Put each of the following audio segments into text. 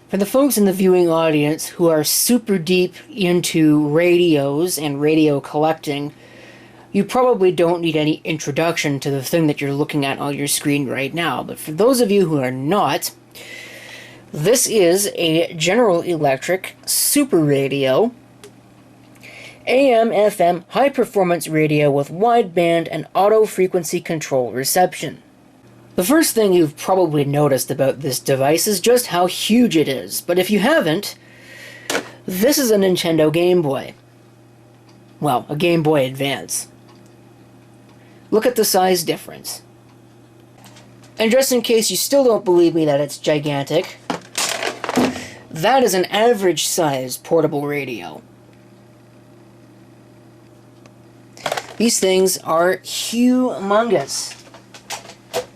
For the folks in the viewing audience who are super deep into radios and radio collecting, you probably don't need any introduction to the thing that you're looking at on your screen right now. But for those of you who are not, this is a General Electric Superadio, AM/FM high-performance radio with wideband and auto-frequency control reception. The first thing you've probably noticed about this device is just how huge it is, but if you haven't, this is a Nintendo Game Boy. Well, a Game Boy Advance. Look at the size difference. And just in case you still don't believe me that it's gigantic, that is an average size portable radio. These things are humongous.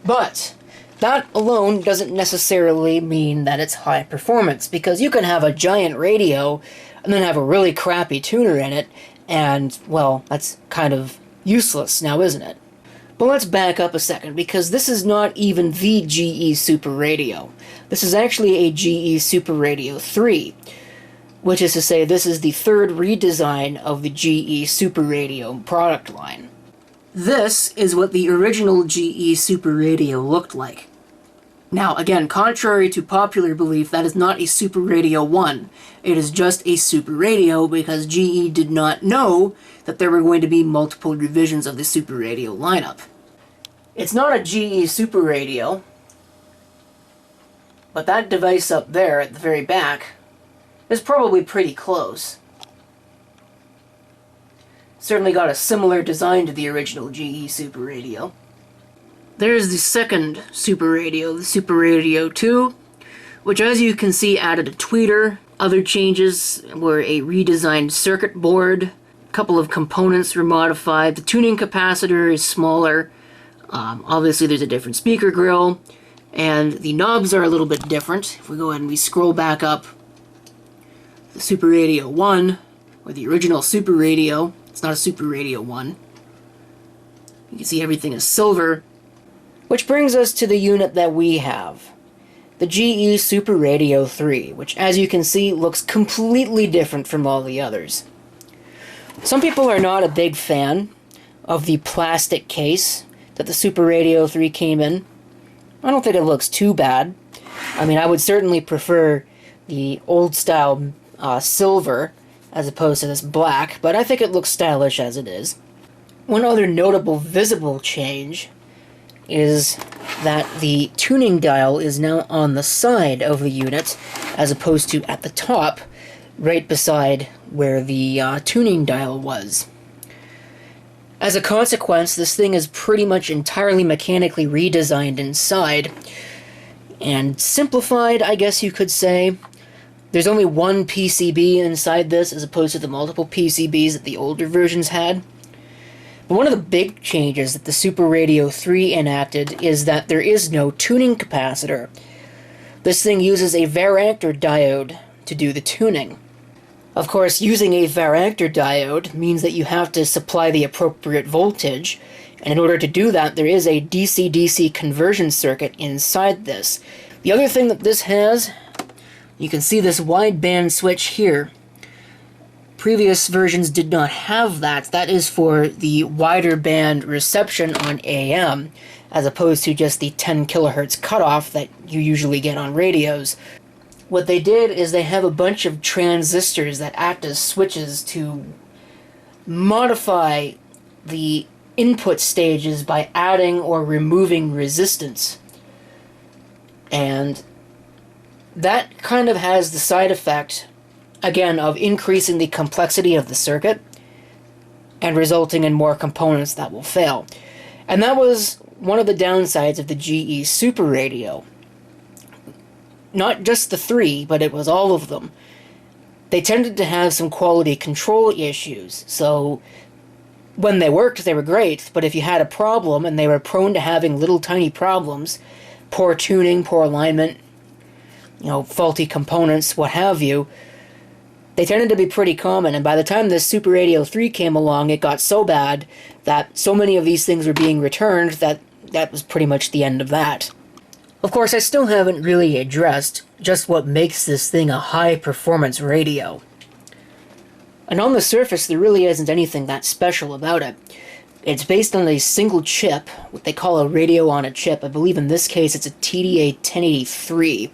But that alone doesn't necessarily mean that it's high performance, because you can have a giant radio and then have a really crappy tuner in it, and, well, that's kind of useless now, isn't it? But let's back up a second, because this is not even the GE Superadio. This is actually a GE Superadio III, which is to say this is the third redesign of the GE Superadio product line. This is what the original GE Superadio looked like. Now, again, contrary to popular belief, that is not a Superadio 1. It is just a Superadio because GE did not know that there were going to be multiple revisions of the Superadio lineup. It's not a GE Superadio, but that device up there at the very back is probably pretty close. Certainly got a similar design to the original GE Superadio. There's the second Superadio, the Superadio II, which, as you can see, added a tweeter. Other changes were a redesigned circuit board, a couple of components were modified, the tuning capacitor is smaller, obviously there's a different speaker grill, and the knobs are a little bit different. If we go ahead and we scroll back up, the Superadio 1, or the original Superadio, it's not a Superadio 1. You can see everything is silver. Which brings us to the unit that we have. The GE Superadio III, which, as you can see, looks completely different from all the others. Some people are not a big fan of the plastic case that the Superadio III came in. I don't think it looks too bad. I mean, I would certainly prefer the old-style silver as opposed to this black, but I think it looks stylish as it is. One other notable visible change is that the tuning dial is now on the side of the unit as opposed to at the top, right beside where the tuning dial was. As a consequence, this thing is pretty much entirely mechanically redesigned inside, and simplified, I guess you could say. There's only one PCB inside this, as opposed to the multiple PCBs that the older versions had. But one of the big changes that the Superadio 3 enacted is that there is no tuning capacitor. This thing uses a varactor diode to do the tuning. Of course, using a varactor diode means that you have to supply the appropriate voltage, and in order to do that, there is a DC-DC conversion circuit inside this. The other thing that this has, you can see this wideband switch here. Previous versions did not have that. That is for the wider band reception on AM, as opposed to just the 10 kilohertz cutoff that you usually get on radios. What they did is they have a bunch of transistors that act as switches to modify the input stages by adding or removing resistance. And that kind of has the side effect, again, of increasing the complexity of the circuit and resulting in more components that will fail. And that was one of the downsides of the GE Superadio. Not just the 3, but it was all of them. They tended to have some quality control issues, so when they worked, they were great, but if you had a problem, and they were prone to having little tiny problems, poor tuning, poor alignment, faulty components, what have you, they tended to be pretty common, and by the time this Superadio 3 came along, it got so bad that so many of these things were being returned that was pretty much the end of that. Of course, I still haven't really addressed just what makes this thing a high-performance radio. And on the surface, there really isn't anything that special about it. It's based on a single chip, what they call a radio on a chip. I believe in this case it's a TDA 1083,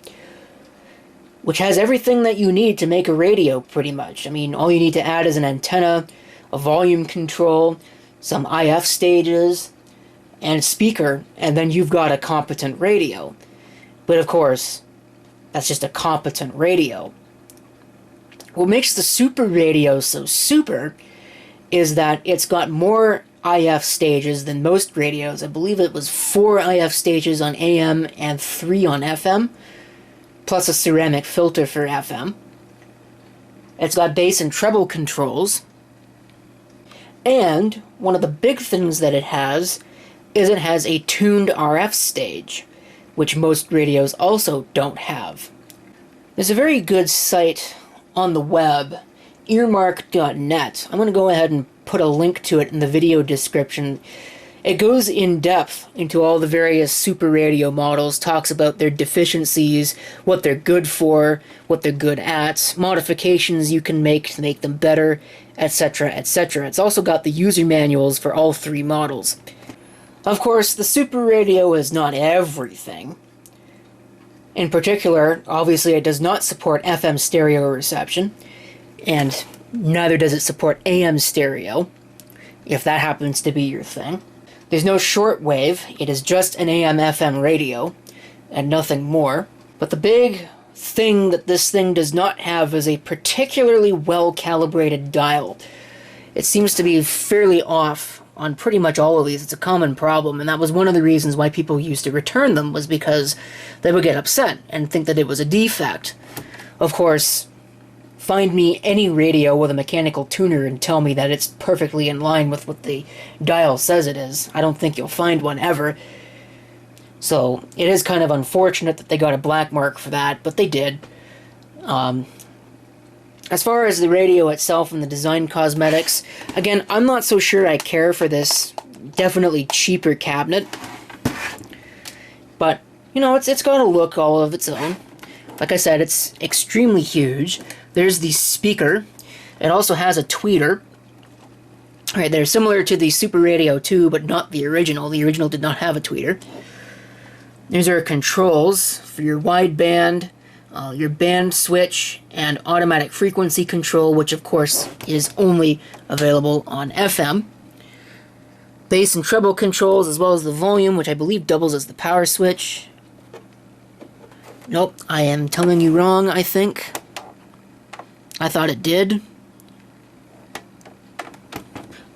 which has everything that you need to make a radio, pretty much. I mean, all you need to add is an antenna, a volume control, some IF stages, and a speaker, and then you've got a competent radio. But of course, that's just a competent radio. What makes the Superadio so super is that it's got more IF stages than most radios. I believe it was 4 IF stages on AM and 3 on FM, plus a ceramic filter for FM. It's got bass and treble controls, and one of the big things that it has is it has a tuned RF stage, which most radios also don't have. There's a very good site on the web, earmark.net. I'm going to go ahead and put a link to it in the video description. It goes in depth into all the various Superadio models, talks about their deficiencies, what they're good for, what they're good at, modifications you can make to make them better, etc., etc. It's also got the user manuals for all 3 models. Of course, the Superadio is not everything. In particular, obviously it does not support FM stereo reception, and neither does it support AM stereo, if that happens to be your thing. There's no shortwave, it is just an AM-FM radio, and nothing more. But the big thing that this thing does not have is a particularly well-calibrated dial. It seems to be fairly off on pretty much all of these. It's a common problem, and that was one of the reasons why people used to return them, was because they would get upset and think that it was a defect. Of course, find me any radio with a mechanical tuner and tell me that it's perfectly in line with what the dial says it is. I don't think you'll find one ever. So it is kind of unfortunate that they got a black mark for that, but they did. As far as the radio itself and the design cosmetics, again, I'm not so sure I care for this definitely cheaper cabinet. But, you know, it's got a look all of its own. Like I said, it's extremely huge. There's the speaker. It also has a tweeter. Right, they're similar to the Superadio II, but not the original. The original did not have a tweeter. There's our controls for your wideband, your band switch, and automatic frequency control, which of course is only available on FM. Bass and treble controls, as well as the volume, which I believe doubles as the power switch. Nope, I am telling you wrong, I think. I thought it did.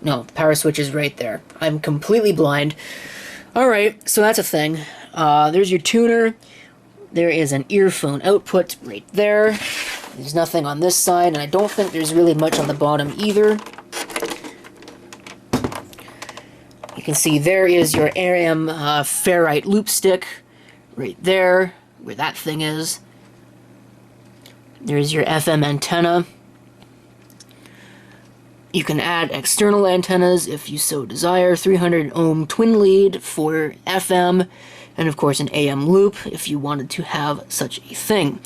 No, power switch is right there. I'm completely blind. Alright, so that's a thing. There's your tuner. There is an earphone output right there. There's nothing on this side, and I don't think there's really much on the bottom either. You can see there is your AM ferrite loop stick right there, where that thing is. There's your FM antenna. You can add external antennas if you so desire. 300 ohm twin lead for FM, and of course an AM loop if you wanted to have such a thing.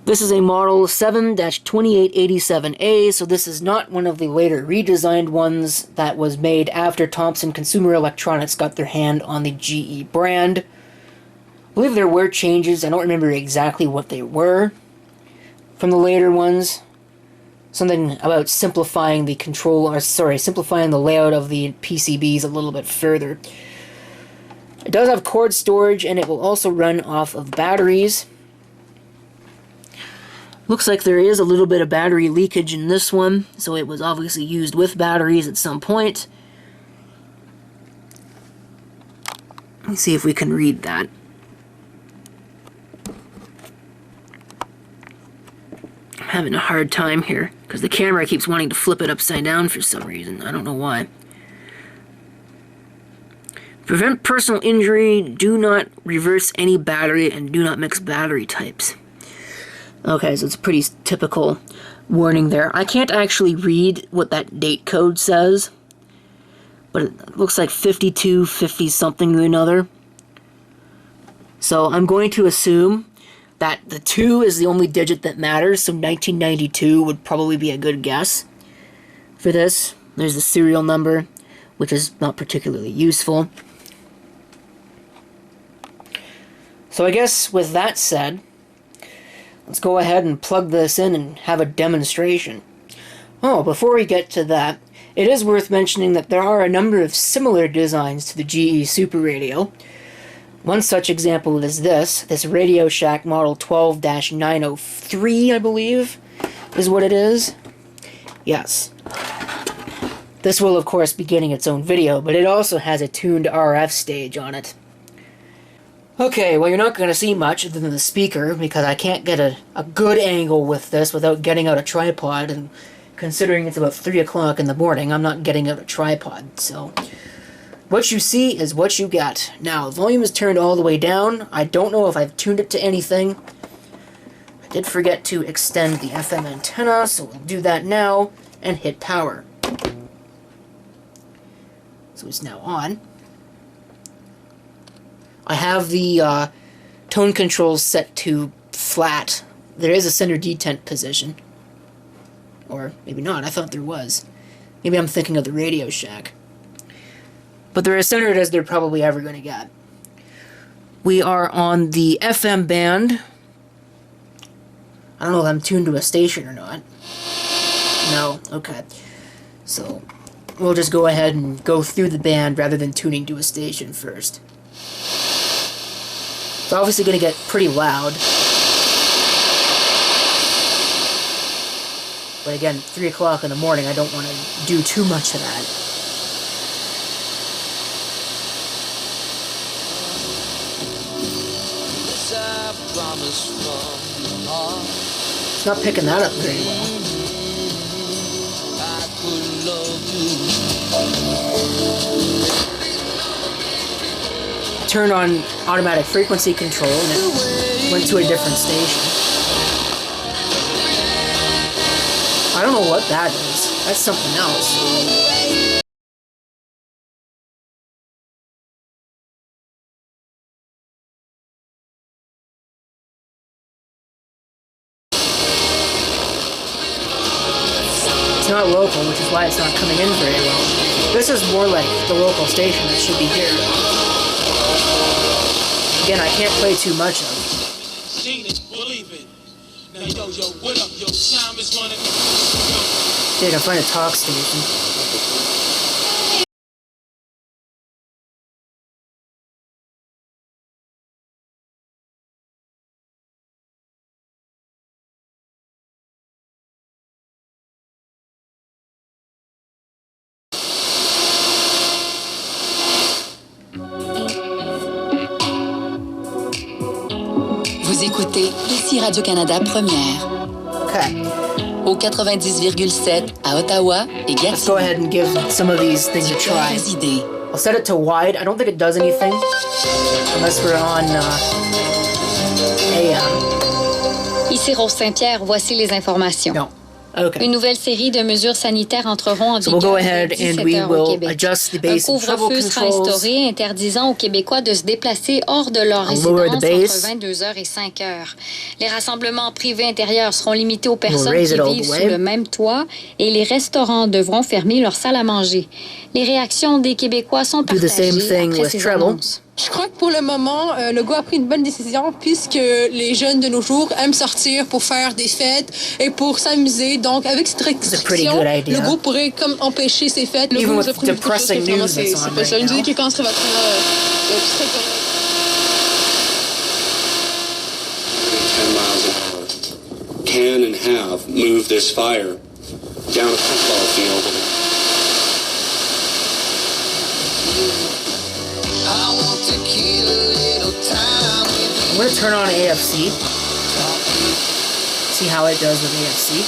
This is a model 7-2887A, so this is not one of the later redesigned ones that was made after Thomson Consumer Electronics got their hand on the GE brand. I believe there were changes. I don't remember exactly what they were from the later ones. Something about simplifying the simplifying the layout of the PCBs a little bit further. It does have cord storage, and it will also run off of batteries. Looks like there is a little bit of battery leakage in this one, so it was obviously used with batteries at some point. Let's see if we can read that. I'm having a hard time here, because the camera keeps wanting to flip it upside down for some reason. I don't know why. Prevent personal injury, do not reverse any battery, and do not mix battery types. Okay, so it's a pretty typical warning there. I can't actually read what that date code says, but it looks like 5250 something or another. So I'm going to assume that the 2 is the only digit that matters, so 1992 would probably be a good guess for this. There's the serial number, which is not particularly useful. So I guess with that said, let's go ahead and plug this in and have a demonstration. Oh, before we get to that, it is worth mentioning that there are a number of similar designs to the GE Superadio. One such example is this Radio Shack model 12-903, I believe, is what it is. Yes. This will, of course, be getting its own video, but it also has a tuned RF stage on it. Okay, well, you're not going to see much other than the speaker, because I can't get a good angle with this without getting out a tripod, and considering it's about 3 o'clock in the morning, I'm not getting out a tripod, so what you see is what you get. Now, volume is turned all the way down. I don't know if I've tuned it to anything. I did forget to extend the FM antenna, so we'll do that now, and hit power. So it's now on. I have the tone controls set to flat. There is a center detent position. Or maybe not, I thought there was. Maybe I'm thinking of the Radio Shack. But they're as centered as they're probably ever going to get. We are on the FM band. I don't know if I'm tuned to a station or not. No, okay. So, we'll just go ahead and go through the band rather than tuning to a station first. It's obviously going to get pretty loud. But again, 3 o'clock in the morning, I don't want to do too much of that. It's not picking that up very well. Turned on automatic frequency control and it went to a different station. I don't know what that is. That's something else. It's not local, which is why it's not coming in very well. This is more like the local station that should be here. Again, I can't play too much of it. See if I can find a talk station. Vous écoutez ici Radio-Canada Première. Okay. Au 90,7 à Ottawa et Gatineau. Let's go ahead and give some of these things a try. I'll set it to wide. I don't think it does anything unless we're on AM. Ici Rose Saint-Pierre, voici les informations. No. Okay. Une nouvelle série de mesures sanitaires entreront en vigueur we'll dès 17h au Québec. Un couvre-feu sera instauré interdisant aux Québécois de se déplacer hors de leur résidence entre 22h et 5h. Les rassemblements privés intérieurs seront limités aux personnes qui vivent sous le même toit et les restaurants devront fermer leurs salles à manger. Les réactions des Québécois sont partagées après ces annonces. Je crois que pour le moment, Legault a pris une bonne décision puisque les jeunes de nos jours aiment sortir pour faire des fêtes et pour s'amuser. Donc, avec cette restriction, Legault pourrait comme empêcher ces fêtes. Legault nous a pris une chose que finalement, c'est pas ça. Une idée qui est conservatrice. Can and have moved this fire down a football field. I'm going to turn on AFC. See how it does with AFC.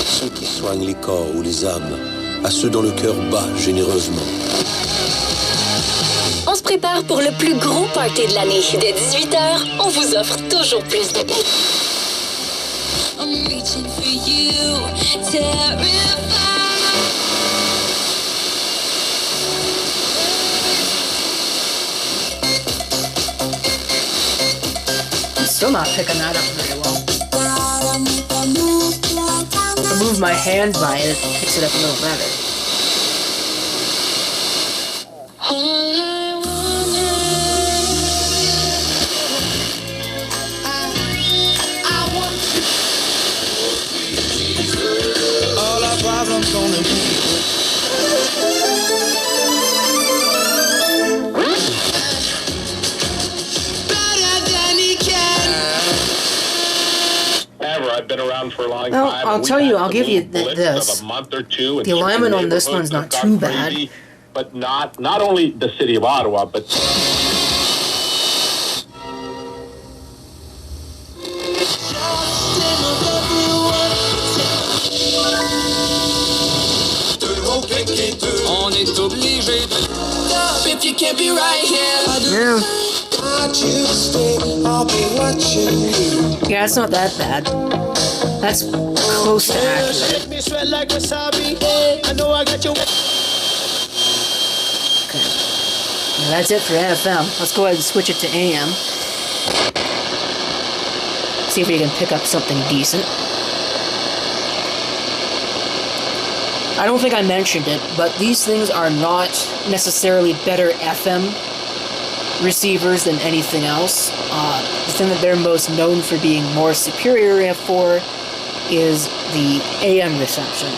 Ceux qui soignent les corps ou les âmes, à ceux dont le cœur bat généreusement. On se prépare pour le plus gros party de l'année. Dès 18h, on vous offre toujours plus de billes. Still not picking that up very well. If I move my hand by it, it picks it up a little better. All our problems gonna be. I've been around for a long Well, time. I'll tell you, I'll give you this. A month or two. The alignment on this one's not too bad. Crazy, but not only the city of Ottawa, but On est obligé if you can't be right here. Yeah, it's not that bad. That's close to accurate. Okay. Now that's it for FM. Let's go ahead and switch it to AM. See if we can pick up something decent. I don't think I mentioned it, but these things are not necessarily better FM receivers than anything else. The thing that they're most known for being more superior for is the AM reception.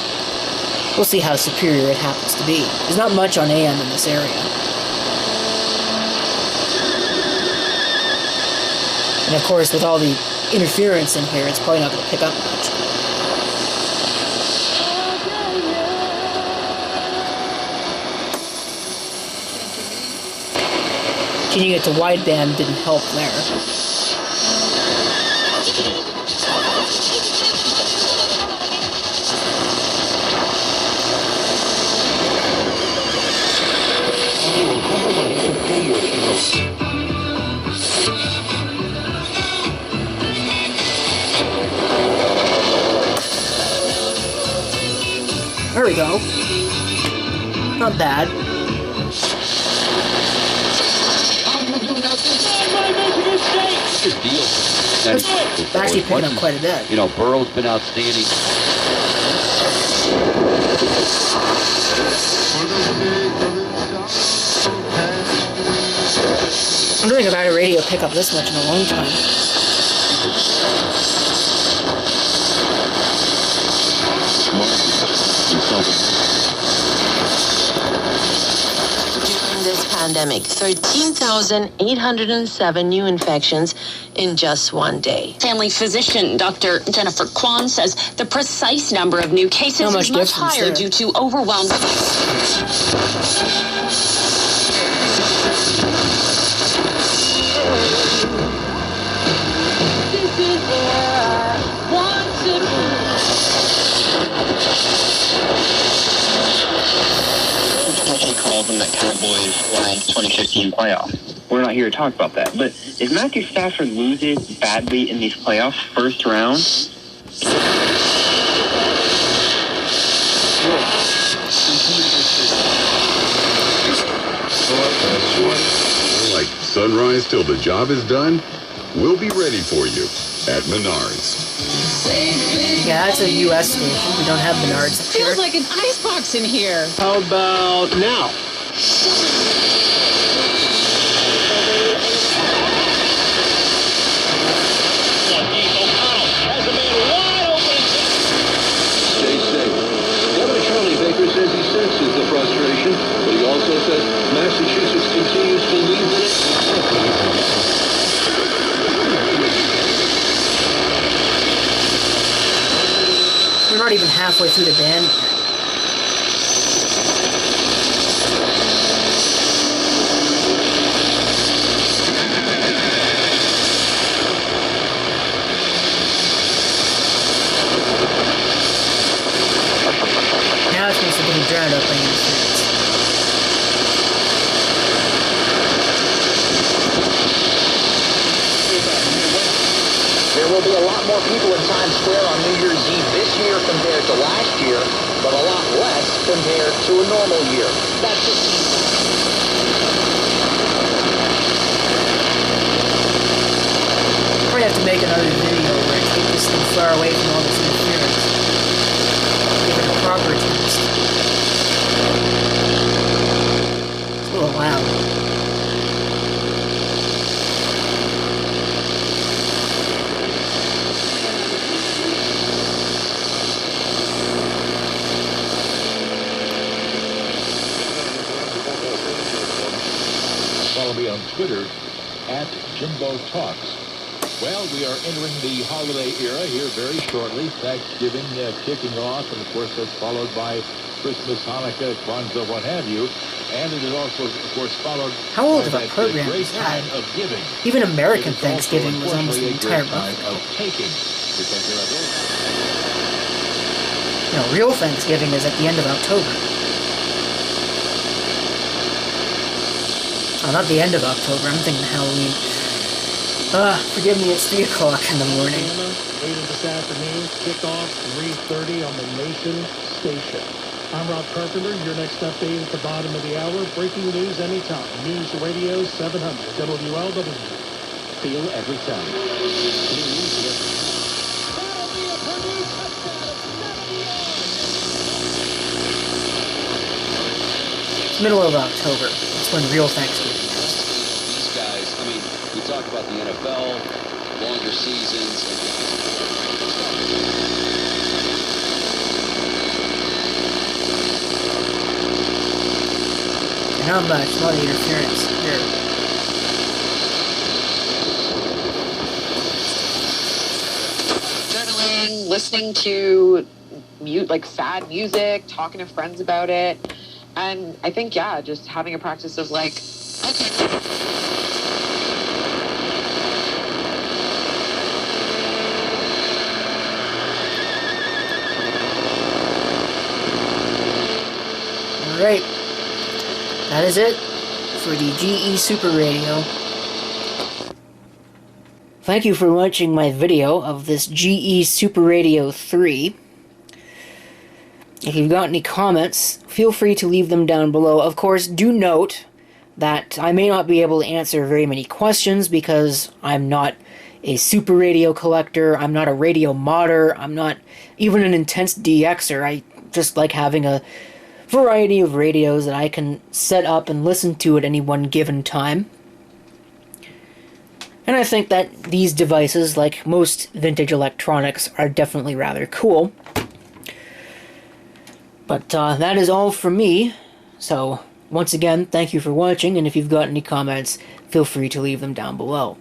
We'll see how superior it happens to be. There's not much on AM in this area. And of course, with all the interference in here, it's probably not going to pick up much. Changing it to wideband didn't help there. There we go. Not bad. It's actually picking up quite a bit. You know, Burrow's been outstanding. I'm doing about a radio pick up this much in a long time. This pandemic, 13,807 new infections in just one day. Family physician Dr. Jennifer Kwan says the precise number of new cases is much higher due to overwhelmed. This is where I want to be. Call from that Cowboys 2015 playoff. We're not here to talk about that. But if Matthew Stafford loses badly in these playoffs, first round, like sunrise till the job is done, we'll be ready for you at Menards. Yeah, that's a U.S. station. We don't have Menards up here. Feels like an icebox in here. How about now? Stay safe. Governor Charlie Baker says he senses the frustration, but he also says Massachusetts continues to lead the We're not even halfway through the band yet. Now it's supposed to be drowned up by interference. be a lot more people in Times Square on New Year's Eve this year compared to last year, but a lot less compared to a normal year. That's just... I have to make another video where I take this thing far away from all this interference. Give it a proper test. It's a little loud. Follow me on Twitter @JimboTalks. Well, we are entering the holiday era here very shortly. Thanksgiving kicking off, and of course that's followed by Christmas, Hanukkah, Kwanzaa, what have you. And it is also, of course, followed How old of by a program great is that? time of giving. Even American It is also, Thanksgiving was almost an unfortunately, a entire great month time ago. of taking, because there are those... No, real Thanksgiving is at the end of October. Oh, not the end of October, I'm thinking Halloween. Forgive me, it's 3 o'clock in the morning. Later this afternoon, kickoff 3:30 on the Nation Station. I'm Rob Carpenter. Your next update at the bottom of the hour. Breaking news anytime. News Radio 700 WLW. Feel every time. It's middle of October. That's when real Thanksgiving is. These guys, I mean, we talk about the NFL, longer seasons. And how much? A lot of interference here. Journaling, listening to like sad music, talking to friends about it. And I think, yeah, just having a practice of like, Alright, that is it for the GE Superadio. Thank you for watching my video of this GE Superadio 3. If you've got any comments, feel free to leave them down below. Of course, do note that I may not be able to answer very many questions because I'm not a Super Radio collector, I'm not a radio modder, I'm not even an intense DXer. I just like having a variety of radios that I can set up and listen to at any one given time. And I think that these devices, like most vintage electronics, are definitely rather cool. But that is all from me, so once again, thank you for watching, and if you've got any comments, feel free to leave them down below.